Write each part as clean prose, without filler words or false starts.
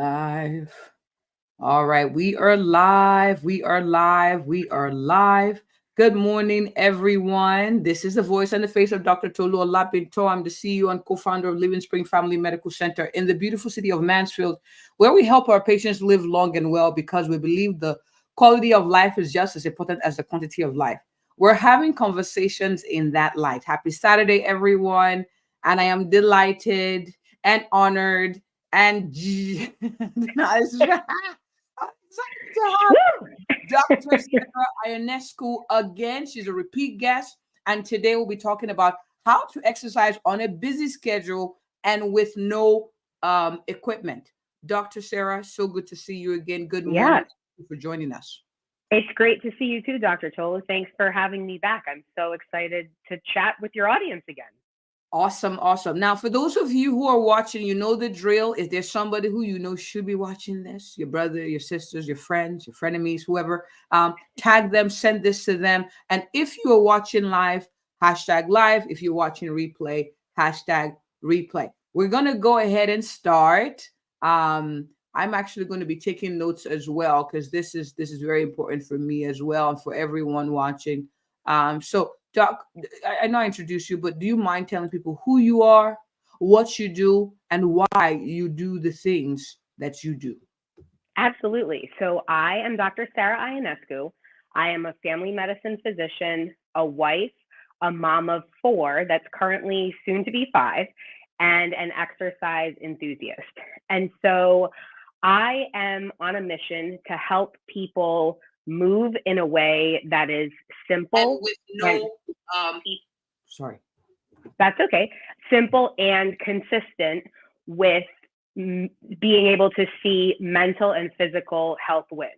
live. All right, we are live. We are live. We are live. Good morning, everyone. This is the voice and the face of Dr. Tolu Olapinto. I'm the CEO and co-founder of Livingspring Family Medical Center in the beautiful city of Mansfield, where we help our patients live long and well because we believe the quality of life is just as important as the quantity of life. We're having conversations in that light. Happy Saturday, everyone. And I am delighted and honored and I'm excited to have Dr. Sara Ionescu again. She's a repeat guest, and today we'll be talking about how to exercise on a busy schedule and with no equipment. Dr. Sara, so good to see you again. Good morning. Yeah, Thank you for joining us. it's great to see you too, Dr. Tolu. Thanks for having me back. I'm so excited to chat with your audience again. Awesome, awesome. Now, for those of you who are watching, you know the drill. Is there somebody who you know should be watching this? Your brother, your sisters, your friends, your frenemies, whoever. Tag them, send this to them. And if you are watching live, hashtag live. If you're watching replay, hashtag replay. We're gonna go ahead and start. I'm actually going to be taking notes as well because this is very important for me as well and for everyone watching. So Doc, I know I introduced you, but do you mind telling people who you are, what you do, and why you do the things that you do? Absolutely. So I am Dr. Sara Ionescu. I am a family medicine physician, a wife, a mom of four that's currently soon to be five, and an exercise enthusiast. And so I am on a mission to help people move in a way that is And simple with and no, um, sorry. that's okay, simple and consistent with being able to see mental and physical health wins.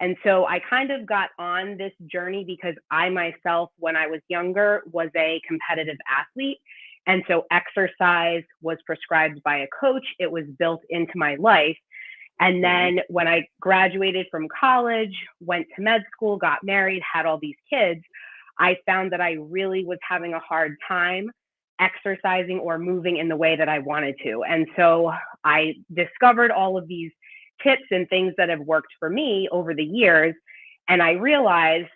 And so I kind of got on this journey because I myself, when I was younger, was a competitive athlete. And so exercise was prescribed by a coach. It was built into my life. And then when I graduated from college, went to med school, got married, had all these kids, I found that I really was having a hard time exercising or moving in the way that I wanted to. And so I discovered all of these tips and things that have worked for me over the years. And I realized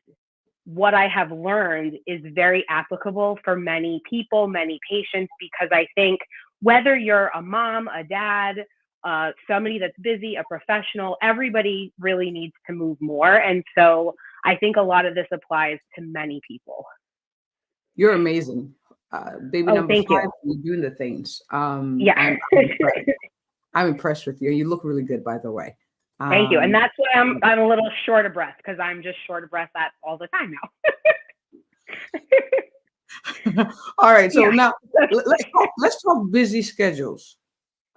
what I have learned is very applicable for many people, many patients, because I think whether you're a mom, a dad, somebody that's busy, a professional, everybody really needs to move more. And so I think a lot of this applies to many people. You're amazing. Baby Oh, number thank five, you. you're doing the things. Yeah. I'm impressed. I'm impressed with you. You look really good, by the way. Thank you. And Um, that's why I'm a little short of breath because I'm just short of breath at all the time now. all right. So Yeah. now let's talk busy schedules.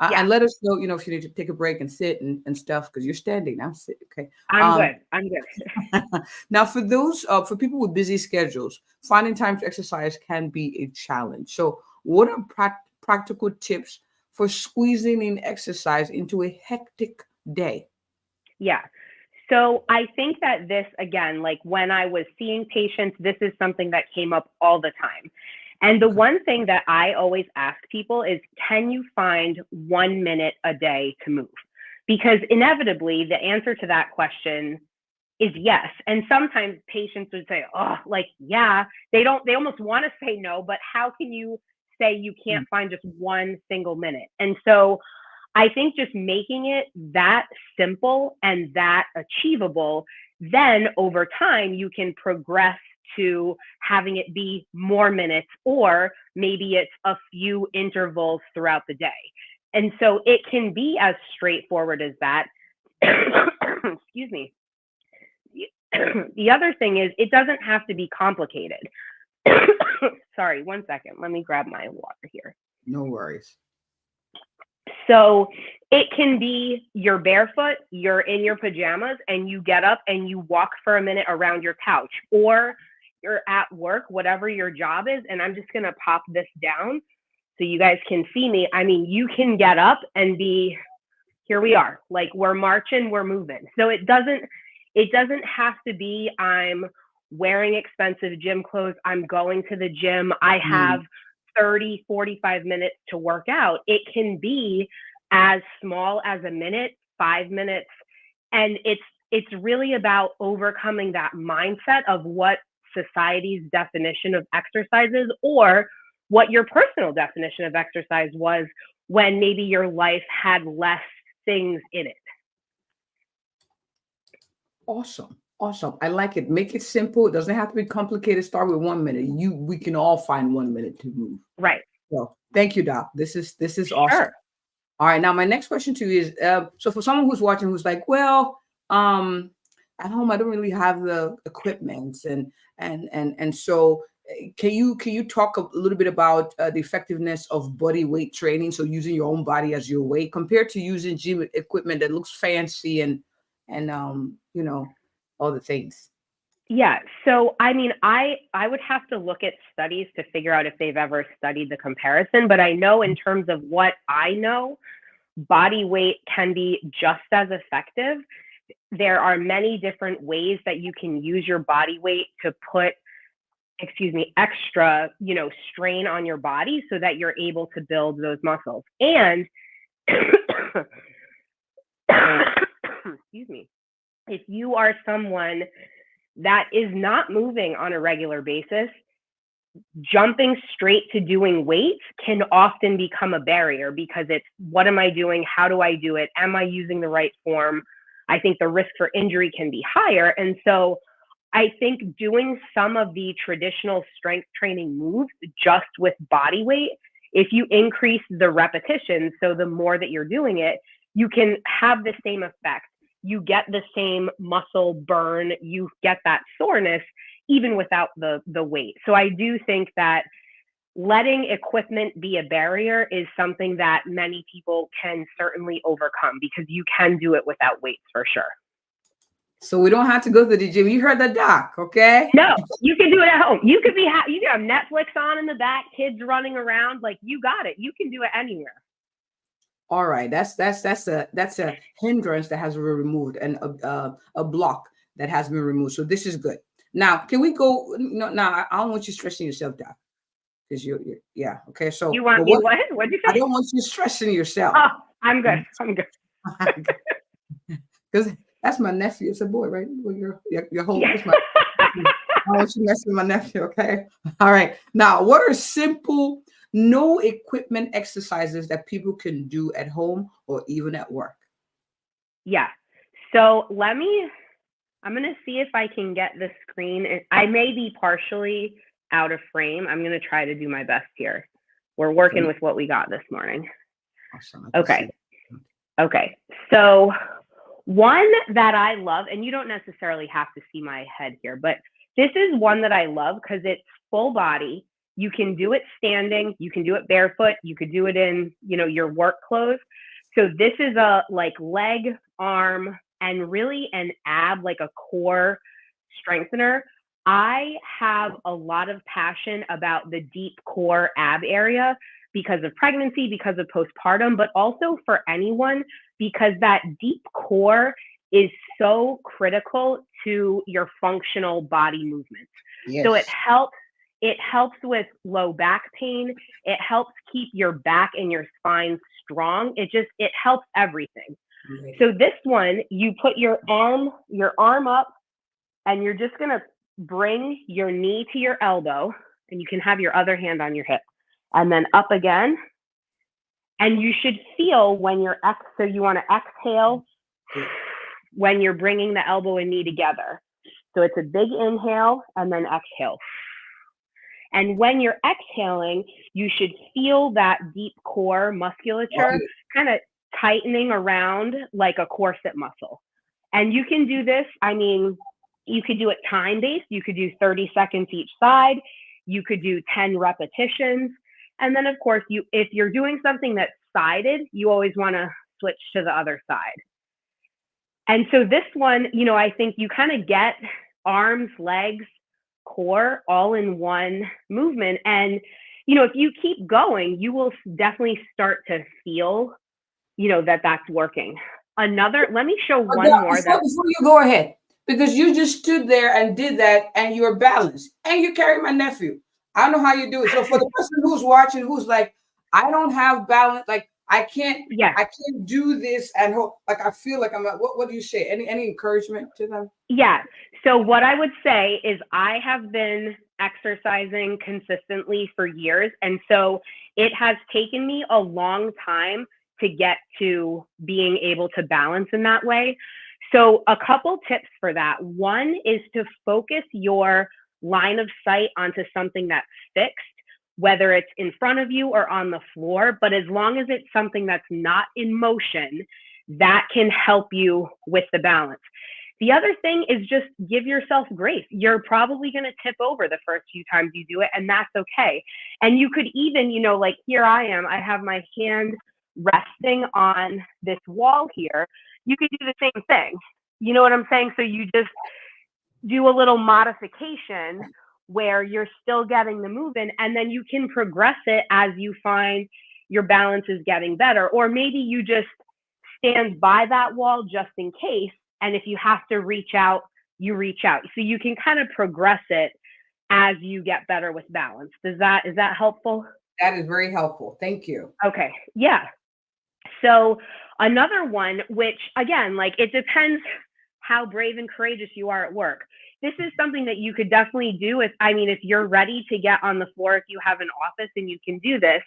Yeah. And let us know, if you need to take a break and sit and stuff because you're standing. I'm sitting. Okay. I'm Um, good. I'm good. now, for people with busy schedules, finding time to exercise can be a challenge. So, what are practical tips for squeezing in exercise into a hectic day? Yeah. So I think that this, again, like when I was seeing patients, this is something that came up all the time. And the Okay. one thing that I always ask people is, can you find 1 minute a day to move? Because inevitably, the answer to that question is yes. And sometimes patients would say, oh, like, yeah, they almost want to say no, but how can you say you can't find just one single minute? And so I think just making it that simple and that achievable, then over time, you can progress to having it be more minutes, or maybe it's a few intervals throughout the day. And so it can be as straightforward as that. Excuse me. The other thing is, it doesn't have to be complicated. Sorry, 1 second. Let me grab my water here. No worries. So it can be you're barefoot, you're in your pajamas, and you get up and you walk for a minute around your couch, or you're at work, whatever your job is. And I'm just going to pop this down so you guys can see me. I mean, you can get up and be, here we are, like we're marching, we're moving. So it doesn't have to be I'm wearing expensive gym clothes, I'm going to the gym, I have Mm, 30, 45 minutes to work out. It can be as small as a minute, 5 minutes. And it's really about overcoming that mindset of what society's definition of exercise is, or what your personal definition of exercise was when maybe your life had less things in it. Awesome. Awesome. I like it. Make it simple. It doesn't have to be complicated. Start with 1 minute. We can all find 1 minute to move. Right. So thank you, Doc. This is awesome. Sure. All right. Now my next question to you is, so for someone who's watching, who's like, well, at home I don't really have the equipment, and so can you talk a little bit about the effectiveness of body weight training? So using your own body as your weight compared to using gym equipment that looks fancy and all the things. Yeah. So, I mean, I would have to look at studies to figure out if they've ever studied the comparison, but I know in terms of what I know, body weight can be just as effective. There are many different ways that you can use your body weight to put, extra, strain on your body so that you're able to build those muscles. And excuse me, if you are someone that is not moving on a regular basis, jumping straight to doing weights can often become a barrier because it's, what am I doing? How do I do it? Am I using the right form? I think the risk for injury can be higher. And so I think doing some of the traditional strength training moves just with body weight, if you increase the repetitions, so the more that you're doing it, you can have the same effect. You get the same muscle burn, you get that soreness even without the weight. So I do think that letting equipment be a barrier is something that many people can certainly overcome, because you can do it without weights for sure. So we don't have to go to the gym. You heard the doc, okay? No, you can do it at home. You can have Netflix on in the back, kids running around, like, you got it. You can do it anywhere. All right, that's a hindrance that has been removed, and a block that has been removed. So this is good. Now, can we go? No, now I don't want you stressing yourself, Doc, because you're yeah. Okay, so you want me what? What'd you say? I don't want you stressing yourself. Oh, I'm good. I'm good. Because that's my nephew. It's a boy, right? Well, your whole. Yeah. I don't want you messing with my nephew. Okay. All right. Now, what are simple, no equipment exercises that people can do at home or even at work? Yeah. So I'm going to see if I can get the screen. I may be partially out of frame. I'm going to try to do my best here. We're working with what we got this morning. Awesome. Okay. Okay. So one that I love, and you don't necessarily have to see my head here, but this is one that I love because it's full body. You can do it standing. You can do it barefoot. You could do it in, your work clothes. So this is a leg, arm, and really an ab, like a core strengthener. I have a lot of passion about the deep core ab area because of pregnancy, because of postpartum, but also for anyone, because that deep core is so critical to your functional body movements. Yes. So it helps with low back pain. It helps keep your back and your spine strong. It helps everything. Right. So this one, you put your arm up, and you're just going to bring your knee to your elbow, and you can have your other hand on your hip, and then up again. And you should feel when so you want to exhale when you're bringing the elbow and knee together. So it's a big inhale and then exhale. And when you're exhaling, you should feel that deep core musculature kind of tightening around like a corset muscle. And you can do this. I mean, you could do it time-based. You could do 30 seconds each side. You could do 10 repetitions. And then, of course, if you're doing something that's sided, you always want to switch to the other side. And so this one, I think you kind of get arms, legs, core all in one movement. And, if you keep going, you will definitely start to feel, that's working. Let me show one more. Before you go ahead, because you just stood there and did that, and you're balanced, and you carry my nephew. I don't know how you do it. So for the person who's watching, who's like, I don't have balance, like I can't Yeah. I can't do this and hope, like I feel like I'm at, what do you say? Any encouragement to them? Yeah. So what I would say is I have been exercising consistently for years. And so it has taken me a long time to get to being able to balance in that way. So a couple tips for that. One is to focus your line of sight onto something that's fixed, whether it's in front of you or on the floor. But as long as it's something that's not in motion, that can help you with the balance. The other thing is just give yourself grace. You're probably going to tip over the first few times you do it, and that's okay. And you could even, like here I am, I have my hand resting on this wall here. You could do the same thing. You know what I'm saying? So you just do a little modification where you're still getting the move in, and then you can progress it as you find your balance is getting better. Or maybe you just stand by that wall just in case. And if you have to reach out, you reach out. So you can kind of progress it as you get better with balance. Is that helpful? That is very helpful. Thank you. Okay. Yeah. So another one, which again, like it depends how brave and courageous you are at work. This is something that you could definitely do if you're ready to get on the floor, if you have an office and you can do this.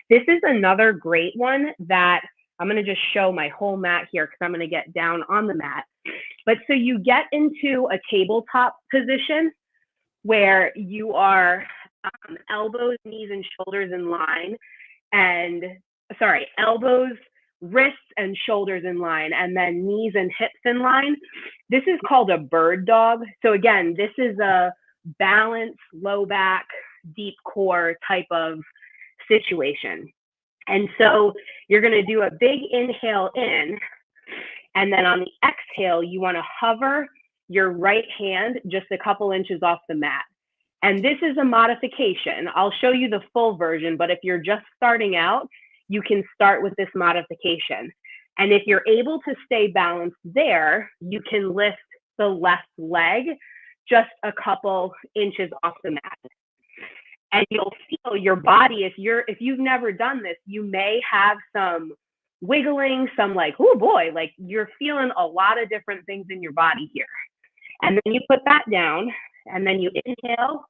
This is another great one that I'm going to just show my whole mat here because I'm going to get down on the mat. But so you get into a tabletop position where you are elbows, knees, and shoulders in line, elbows, wrists, and shoulders in line, and then knees and hips in line. This is called a bird dog. So again, this is a balance, low back, deep core type of situation. And so you're going to do a big inhale in, and then on the exhale, you want to hover your right hand just a couple inches off the mat. And this is a modification. I'll show you the full version, but if you're just starting out, you can start with this modification. And if you're able to stay balanced there, you can lift the left leg just a couple inches off the mat. And you'll feel your body, if you've never done this, you may have some wiggling, some like, oh boy, like you're feeling a lot of different things in your body here. And then you put that down, and then you inhale,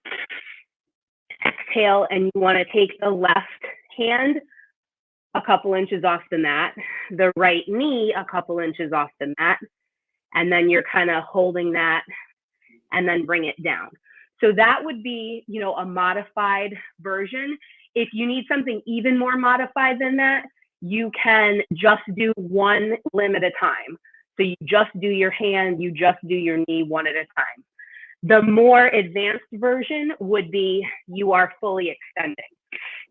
exhale, and you want to take the left hand a couple inches off the mat, the right knee a couple inches off the mat, and then you're kind of holding that and then bring it down. So that would be, a modified version. If you need something even more modified than that, you can just do one limb at a time. So you just do your hand, you just do your knee one at a time. The more advanced version would be you are fully extending.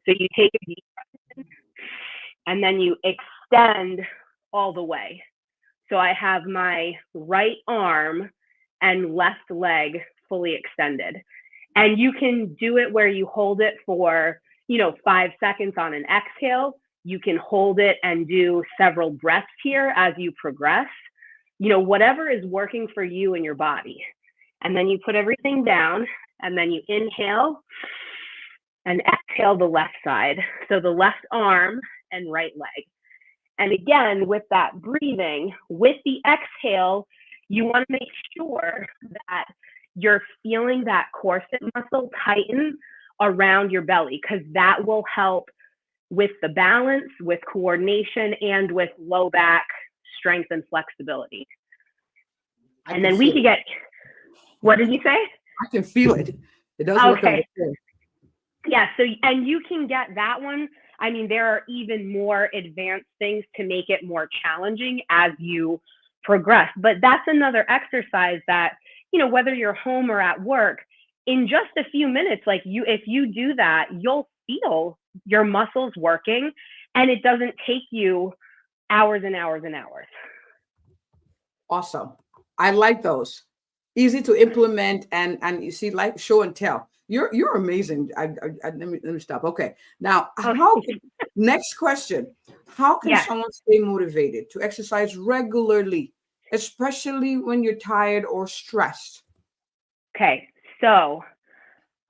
So you take a deep breath in, and then you extend all the way. So I have my right arm and left leg fully extended. And you can do it where you hold it for, 5 seconds on an exhale. You can hold it and do several breaths here as you progress. Whatever is working for you and your body. And then you put everything down, and then you inhale and exhale the left side. So the left arm and right leg. And again, with that breathing, with the exhale, you want to make sure that you're feeling that corset muscle tighten around your belly, because that will help with the balance, with coordination, and with low back strength and flexibility. And then we could get, what did you say? I can feel it. It does work. Okay. Yeah. So, and you can get that one. There are even more advanced things to make it more challenging as you progress. But that's another exercise that, whether you're home or at work, in just a few minutes, if you do that, you'll feel your muscles working, and it doesn't take you hours and hours and hours. Awesome. I like those. Easy to implement, and you see, like show and tell. You're amazing. Let me stop. Okay. Now, next question. How can someone stay motivated to exercise regularly, especially when you're tired or stressed? Okay. So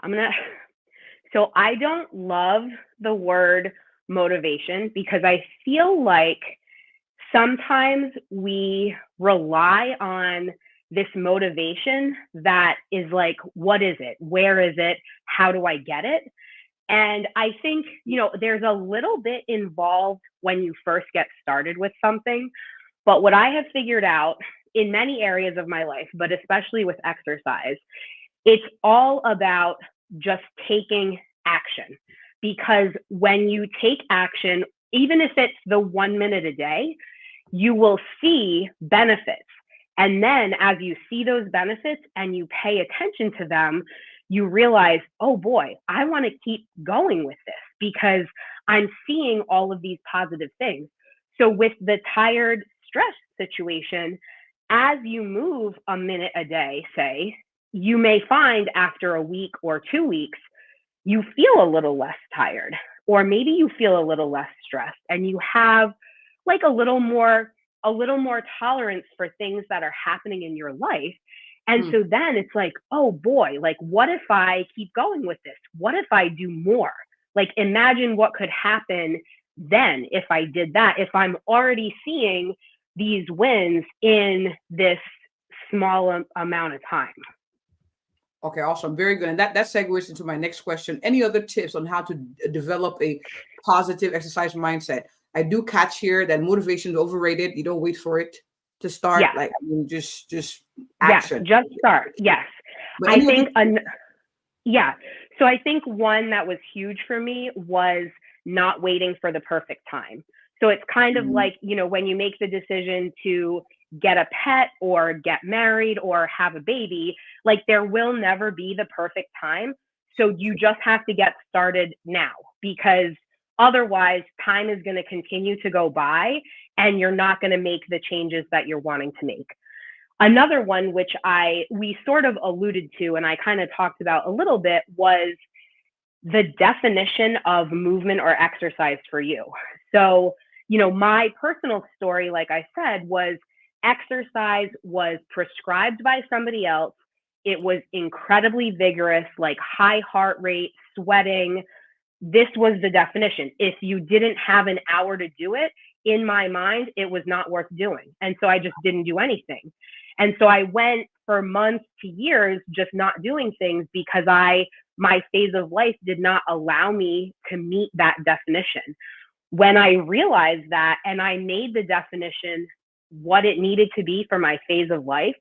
I don't love the word motivation, because I feel like sometimes we rely on this motivation that is like, what is it? Where is it? How do I get it? And I think, there's a little bit involved when you first get started with something. But what I have figured out in many areas of my life, but especially with exercise, it's all about just taking action. Because when you take action, even if it's the 1 minute a day, you will see benefits. And then as you see those benefits and you pay attention to them, you realize, oh boy, I want to keep going with this because I'm seeing all of these positive things. So with the tired, stressed situation, as you move a minute a day, say, you may find after a week or 2 weeks, you feel a little less tired, or maybe you feel a little less stressed, and you have like a little more tolerance for things that are happening in your life. And so then it's like, oh boy, like what if I keep going with this? What if I do more? Like imagine what could happen then if I did that, if I'm already seeing these wins in this small amount of time. Okay, awesome. Very good. And that segues into my next question. Any other tips on how to develop a positive exercise mindset? I do catch here that motivation is overrated. You don't wait for it to start. Yeah. Like, I mean, just action. Yes, just start. Yes. But I think, yeah. So I think one that was huge for me was not waiting for the perfect time. So it's kind of like, when you make the decision to get a pet or get married or have a baby, like there will never be the perfect time. So you just have to get started now, because otherwise time is going to continue to go by and you're not going to make the changes that you're wanting to make. Another one, which we sort of alluded to and I kind of talked about a little bit, was the definition of movement or exercise for you. So, my personal story, like I said, was exercise was prescribed by somebody else. It was incredibly vigorous, like high heart rate, sweating. This was the definition. If you didn't have an hour to do it, in my mind, it was not worth doing. And so I just didn't do anything. And so I went for months to years just not doing things because my phase of life did not allow me to meet that definition. When I realized that and I made the definition what it needed to be for my phase of life,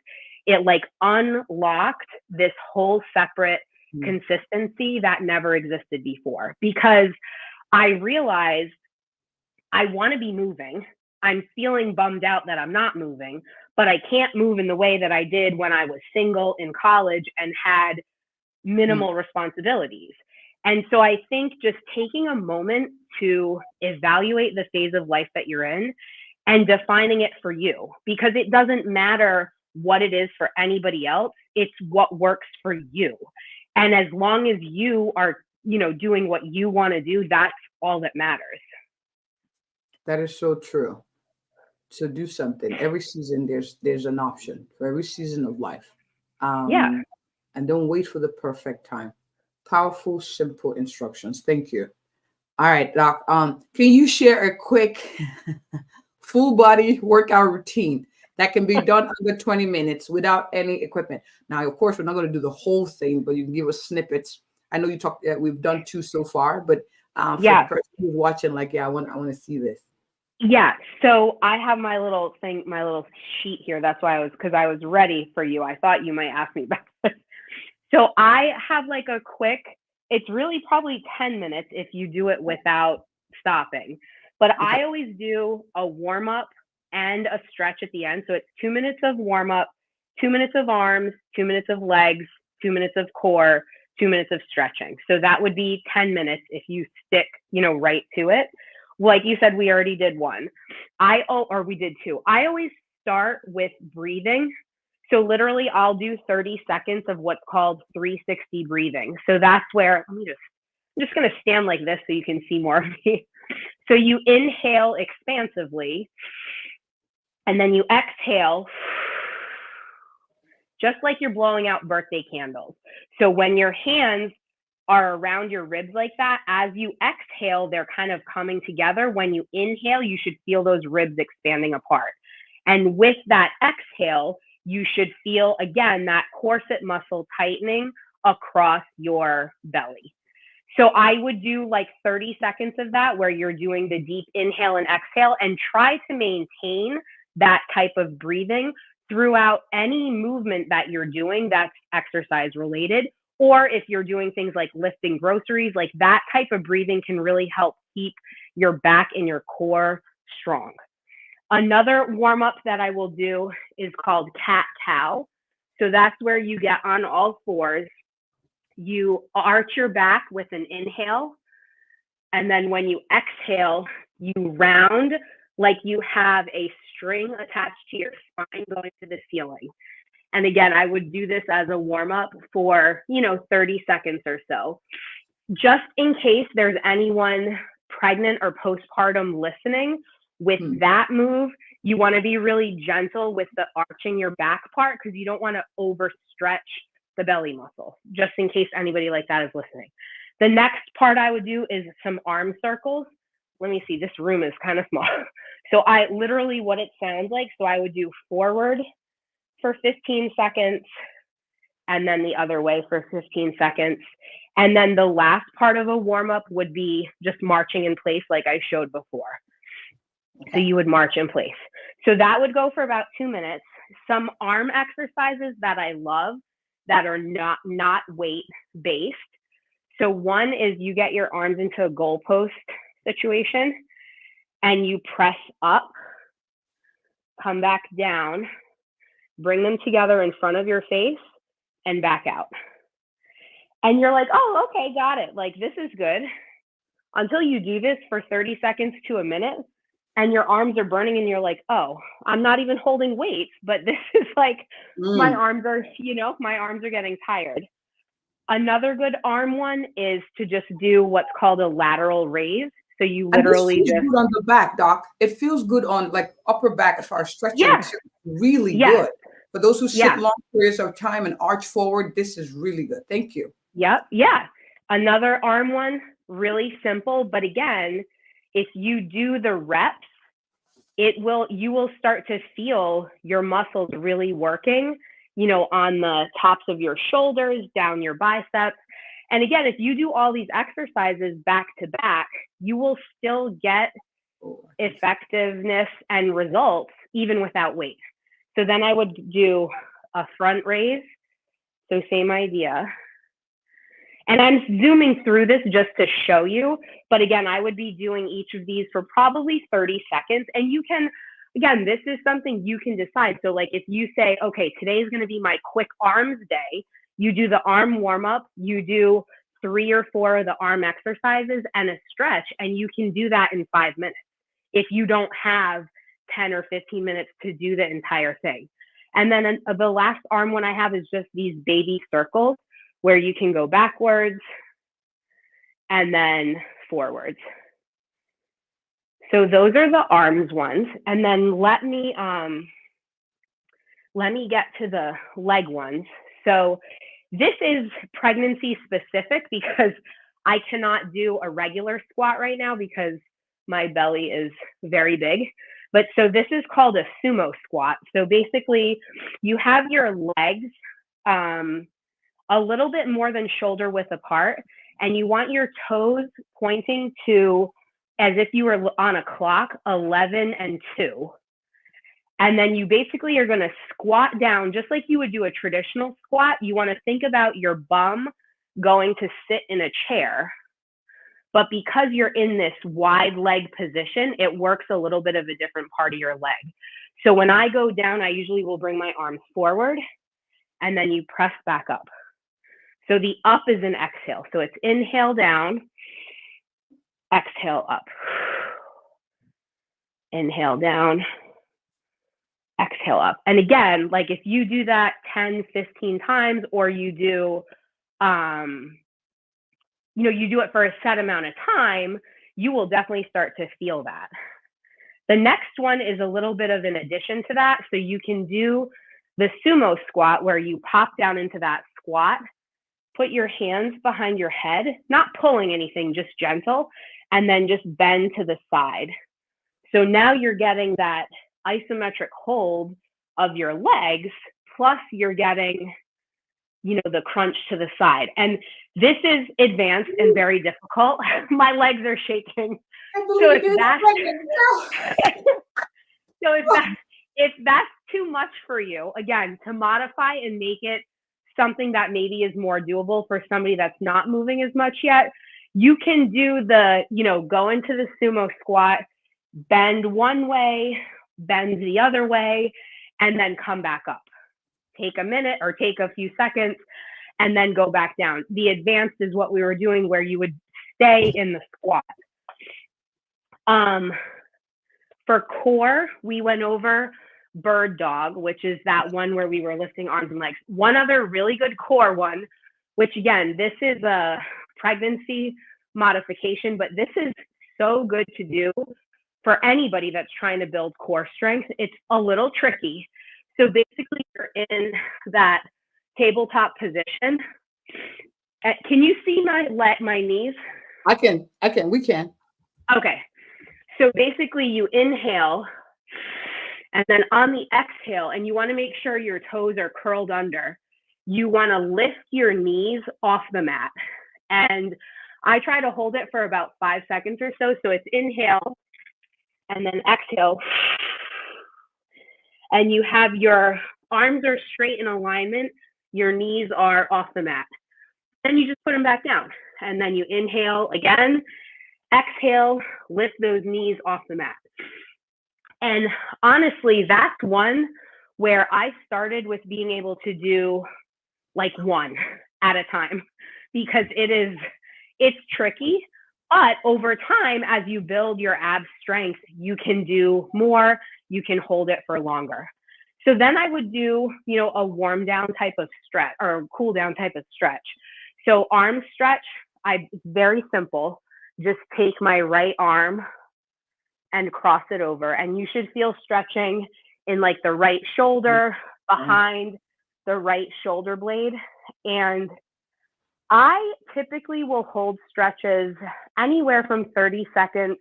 it like unlocked this whole separate consistency that never existed before, because I realized I want to be moving. I'm feeling bummed out that I'm not moving, but I can't move in the way that I did when I was single in college and had minimal responsibilities. And so I think just taking a moment to evaluate the phase of life that you're in and defining it for you, because it doesn't matter what it is for anybody else. It's what works for you. And as long as you are, doing what you want to do, that's all that matters. That is so true. So do something. Every season, there's an option for every season of life. Yeah. And don't wait for the perfect time. Powerful, simple instructions. Thank you. All right, Doc. Can you share a quick full body workout routine that can be done under 20 minutes without any equipment? Now, of course, we're not going to do the whole thing, but you can give us snippets. I know you talked. We've done 2 so far, but for the person who's watching, like, I want to see this. Yeah. So I have my little sheet here. That's why because I was ready for you. I thought you might ask me about this. So I have like a quick, it's really probably 10 minutes if you do it without stopping. But okay. I always do a warm up and a stretch at the end. So it's 2 minutes of warm up, 2 minutes of arms, 2 minutes of legs, 2 minutes of core, 2 minutes of stretching. So that would be 10 minutes if you stick, right to it. Like you said, we already did 1. We did 2. I always start with breathing. So literally I'll do 30 seconds of what's called 360 breathing. So that's where, I'm just going to stand like this so you can see more of me. So you inhale expansively and then you exhale just like you're blowing out birthday candles. So when your hands are around your ribs like that, as you exhale, they're kind of coming together. When you inhale, you should feel those ribs expanding apart. And with that exhale, you should feel, again, that corset muscle tightening across your belly. So I would do like 30 seconds of that where you're doing the deep inhale and exhale, and try to maintain that type of breathing throughout any movement that you're doing that's exercise related. Or if you're doing things like lifting groceries, like that type of breathing can really help keep your back and your core strong. Another warm up that I will do is called cat cow. So that's where you get on all fours. You arch your back with an inhale. And then when you exhale, you round like you have a string attached to your spine going to the ceiling. And again, I would do this as a warm up for, 30 seconds or so. Just in case there's anyone pregnant or postpartum listening, with that move, you want to be really gentle with the arching your back part, because you don't want to overstretch the belly muscle, just in case anybody like that is listening. The next part I would do is some arm circles. Let me see, this room is kind of small. So I literally, what it sounds like, so I would do forward for 15 seconds, and then the other way for 15 seconds. And then the last part of a warm up would be just marching in place like I showed before. Okay. So you would march in place. So that would go for about 2 minutes. Some arm exercises that I love that are not weight based. So one is you get your arms into a goalpost situation and you press up, come back down, bring them together in front of your face and back out. And you're like, oh, okay, got it. Like, this is good. Until you do this for 30 seconds to a minute and your arms are burning and you're like, oh, I'm not even holding weights, but this is like, my arms are, my arms are getting tired. Another good arm one is to just do what's called a lateral raise. So you literally and this feels good on the back, Doc. It feels good on like upper back as far as stretching. Yeah. It's really good. For those who sit long periods of time and arch forward, this is really good. Thank you. Yep. Yeah. Another arm one, really simple. But again, if you do the reps, you will start to feel your muscles really working, on the tops of your shoulders, down your biceps. And again, if you do all these exercises back to back, you will still get effectiveness and results even without weight. So then I would do a front raise. So same idea. And I'm zooming through this just to show you. But again, I would be doing each of these for probably 30 seconds. And you can, again, this is something you can decide. So like if you say, okay, today is going to be my quick arms day, you do the arm warm up, you do 3 or 4 of the arm exercises and a stretch, and you can do that in 5 minutes if you don't have 10 or 15 minutes to do the entire thing. And then the last arm one I have is just these baby circles where you can go backwards and then forwards. So those are the arms ones. And then let me get to the leg ones. So this is pregnancy specific because I cannot do a regular squat right now because my belly is very big. But so this is called a sumo squat. So basically you have your legs a little bit more than shoulder width apart, and you want your toes pointing to, as if you were on a clock, 11 and 2. And then you basically are going to squat down just like you would do a traditional squat. You want to think about your bum going to sit in a chair. But because you're in this wide leg position, it works a little bit of a different part of your leg. So when I go down, I usually will bring my arms forward and then you press back up. So the up is an exhale. So it's inhale down, exhale up. Inhale down, exhale up. And again, like if you do that 10, 15 times, or you do, you do it for a set amount of time, you will definitely start to feel that. The next one is a little bit of an addition to that. So you can do the sumo squat where you pop down into that squat, put your hands behind your head, not pulling anything, just gentle, and then just bend to the side. So now you're getting that isometric hold of your legs, plus you're getting, the crunch to the side. And this is advanced and very difficult. My legs are shaking. So if that's too much for you, again, to modify and make it something that maybe is more doable for somebody that's not moving as much yet, you can do the, go into the sumo squat, bend one way, bend the other way, and then come back up. Take a minute or take a few seconds and then go back down. The advanced is what we were doing, where you would stay in the squat. For core, we went over bird dog, which is that one where we were lifting arms and legs. One other really good core one, which again, this is a pregnancy modification, but this is so good to do for anybody that's trying to build core strength. It's a little tricky. So basically you're in that tabletop position. Can you see my knees? I can, we can. Okay. So basically you inhale, and then on the exhale, and you want to make sure your toes are curled under, you want to lift your knees off the mat. And I try to hold it for about 5 seconds or so. So it's inhale and then exhale. And you have your arms are straight in alignment, your knees are off the mat. Then you just put them back down. And then you inhale again, exhale, lift those knees off the mat. And honestly, that's one where I started with being able to do like one at a time, because it's tricky. But over time, as you build your ab strength, you can do more, you can hold it for longer. So then I would do, a warm down type of stretch or cool down type of stretch. So arm stretch, it's very simple. Just take my right arm and cross it over. And you should feel stretching in like the right shoulder, behind the right shoulder blade. And I typically will hold stretches anywhere from 30 seconds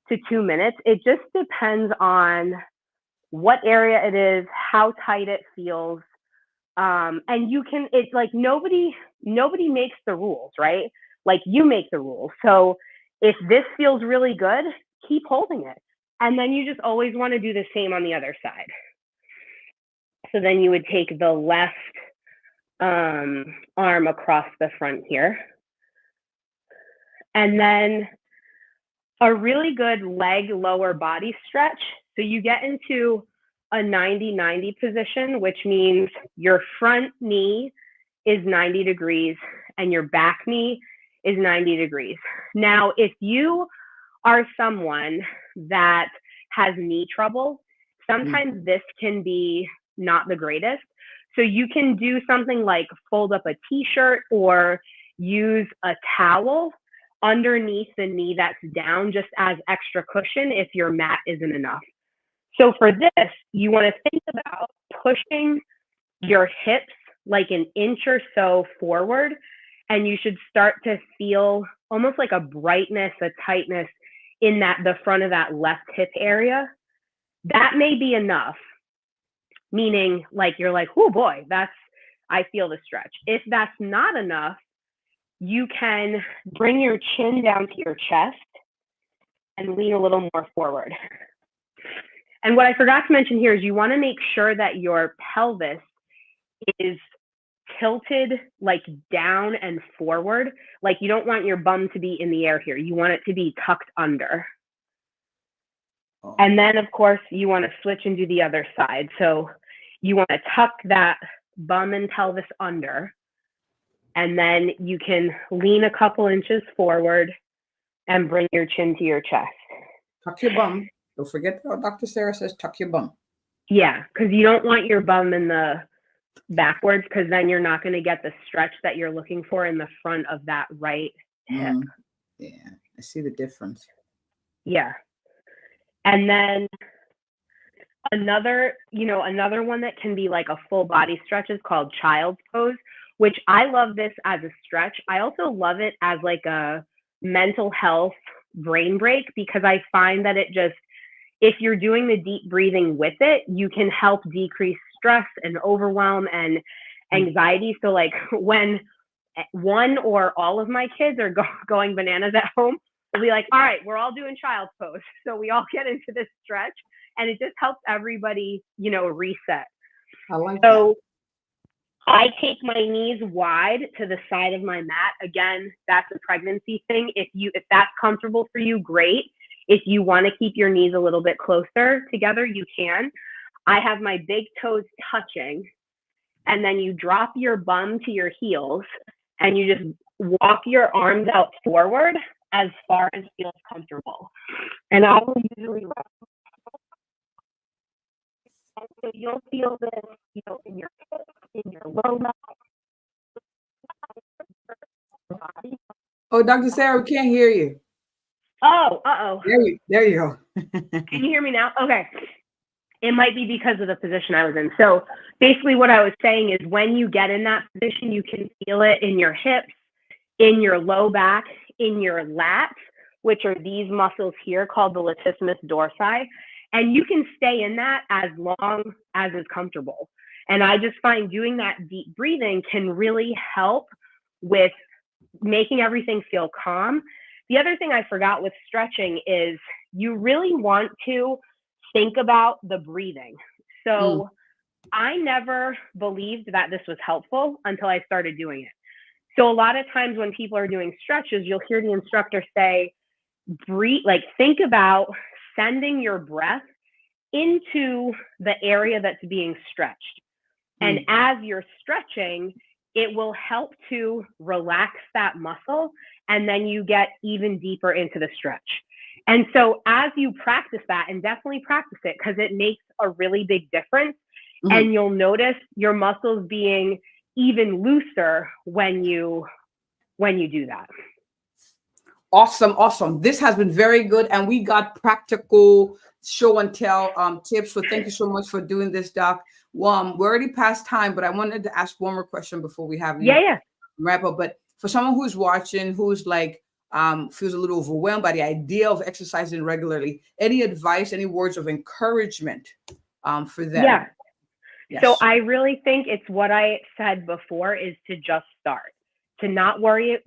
to 2 minutes. It just depends on what area it is, how tight it feels. And it's like nobody makes the rules, right? Like you make the rules. So if this feels really good, keep holding it. And then you just always want to do the same on the other side. So then you would take the left arm across the front here. And then a really good leg lower body stretch. So you get into a 90-90 position, which means your front knee is 90 degrees and your back knee is 90 degrees. Now, if you are someone that has knee trouble, sometimes this can be not the greatest. So you can do something like fold up a t-shirt or use a towel underneath the knee that's down, just as extra cushion if your mat isn't enough. So for this, you want to think about pushing your hips like an inch or so forward, and you should start to feel almost like a brightness, a tightness in the front of that left hip area. That may be enough, meaning like you're like, oh boy, I feel the stretch. If that's not enough, you can bring your chin down to your chest and lean a little more forward. And what I forgot to mention here is you want to make sure that your pelvis is tilted like down and forward. Like you don't want your bum to be in the air here. You want it to be tucked under. Oh. And then of course you want to switch and do the other side. So you want to tuck that bum and pelvis under, and then you can lean a couple inches forward and bring your chin to your chest. Tuck your bum. Don't forget what Dr. Sara says, tuck your bum. Yeah, because you don't want your bum in the backwards, because then you're not going to get the stretch that you're looking for in the front of that right hip. Yeah, I see the difference. Yeah. And then another one that can be like a full body stretch is called child's pose, which I love this as a stretch. I also love it as like a mental health brain break, because I find that it just, if you're doing the deep breathing with it, you can help decrease stress and overwhelm and anxiety. So like when one or all of my kids are going bananas at home, we'll be like, all right, we're all doing child's pose. So we all get into this stretch, and it just helps everybody, reset. I like so I take my knees wide to the side of my mat. Again, that's a pregnancy thing. If that's comfortable for you, great. If you want to keep your knees a little bit closer together, you can. I have my big toes touching, and then you drop your bum to your heels, and you just walk your arms out forward as far as feels comfortable. And I will usually so you'll feel this, in your hips, in your low back. Oh, Dr. Sara, we can't hear you. Oh, uh-oh. There you go. Can you hear me now? Okay. It might be because of the position I was in. So basically what I was saying is, when you get in that position, you can feel it in your hips, in your low back, in your lats, which are these muscles here called the latissimus dorsi. And you can stay in that as long as is comfortable. And I just find doing that deep breathing can really help with making everything feel calm. The other thing I forgot with stretching is you really want to think about the breathing. So I never believed that this was helpful until I started doing it. So a lot of times when people are doing stretches, you'll hear the instructor say, breathe, like think about sending your breath into the area that's being stretched. And as you're stretching, it will help to relax that muscle, and then you get even deeper into the stretch. And so as you practice that, and definitely practice it because it makes a really big difference, and you'll notice your muscles being even looser when you do that. Awesome. This has been very good, and we got practical show and tell tips. So thank you so much for doing this, Doc. We're already past time, but I wanted to ask one more question before we have you wrap up. But for someone who's watching, who's like feels a little overwhelmed by the idea of exercising regularly, any advice, any words of encouragement for them? Yeah. Yes. So I really think it's what I said before, is to just start. To not worry,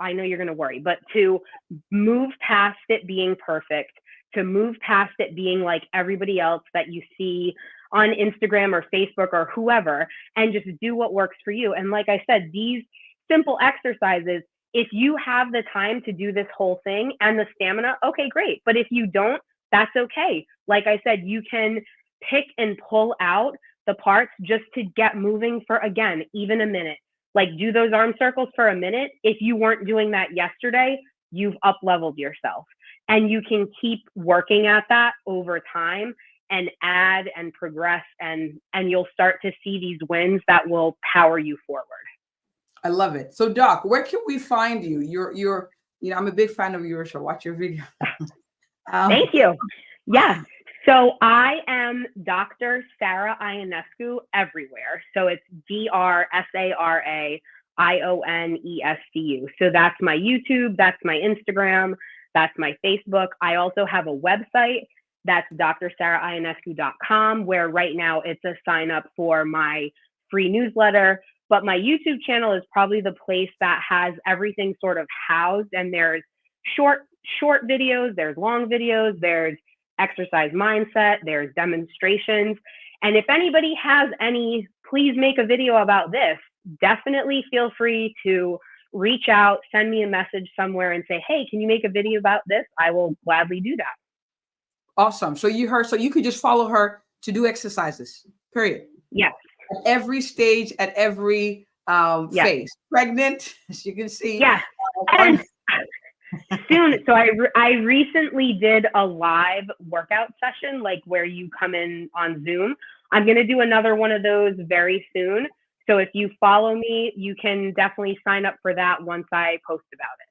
I know you're going to worry, but to move past it being perfect, to move past it being like everybody else that you see on Instagram or Facebook or whoever, and just do what works for you. And like I said, these simple exercises, if you have the time to do this whole thing and the stamina, okay, great. But if you don't, that's okay. Like I said, you can pick and pull out the parts just to get moving for, again, even a minute. Like do those arm circles for a minute. If you weren't doing that yesterday, you've up-leveled yourself. And you can keep working at that over time and add and progress, and you'll start to see these wins that will power you forward. I love it. So Doc, where can we find you? You're I'm a big fan of yours. I watch your video. Thank you. Yeah. So I am Dr. Sara Ionescu everywhere. So it's DrSaraIonescu. So that's my YouTube, that's my Instagram, that's my Facebook. I also have a website that's drsaraionescu.com, where right now it's a sign up for my free newsletter. But my YouTube channel is probably the place that has everything sort of housed. And there's short videos, there's long videos, there's exercise mindset, there's demonstrations. And if anybody has any, please make a video about this, definitely feel free to reach out, send me a message somewhere and say, hey, can you make a video about this? I will gladly do that. Awesome. So you could just follow her to do exercises, period. Yes. At every stage, at every phase. Pregnant, as you can see. Yeah. And soon. So I recently did a live workout session, like where you come in on Zoom. I'm going to do another one of those very soon. So if you follow me, you can definitely sign up for that once I post about it.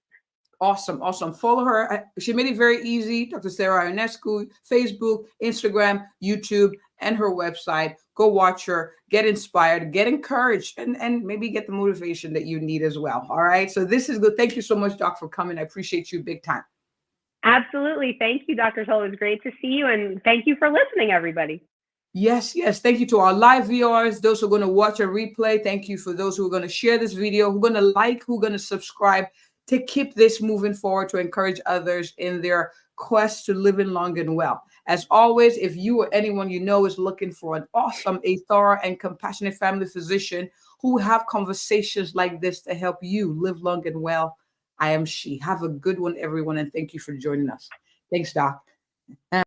Awesome, awesome. Follow her. She made it very easy. Dr. Sara Ionescu, Facebook, Instagram, YouTube, and her website. Go watch her, get inspired, get encouraged, and maybe get the motivation that you need as well. All right. So this is good. Thank you so much, Doc, for coming. I appreciate you big time. Absolutely. Thank you, Dr. Toll. It was great to see you. And thank you for listening, everybody. Yes, yes. Thank you to our live viewers, those who are going to watch a replay. Thank you for those who are going to share this video, who are going to like, who are going to subscribe, to keep this moving forward, to encourage others in their quest to living long and well. As always, if you or anyone you know is looking for an awesome, a thorough and compassionate family physician who have conversations like this to help you live long and well, I am she. Have a good one, everyone, and thank you for joining us. Thanks, Doc.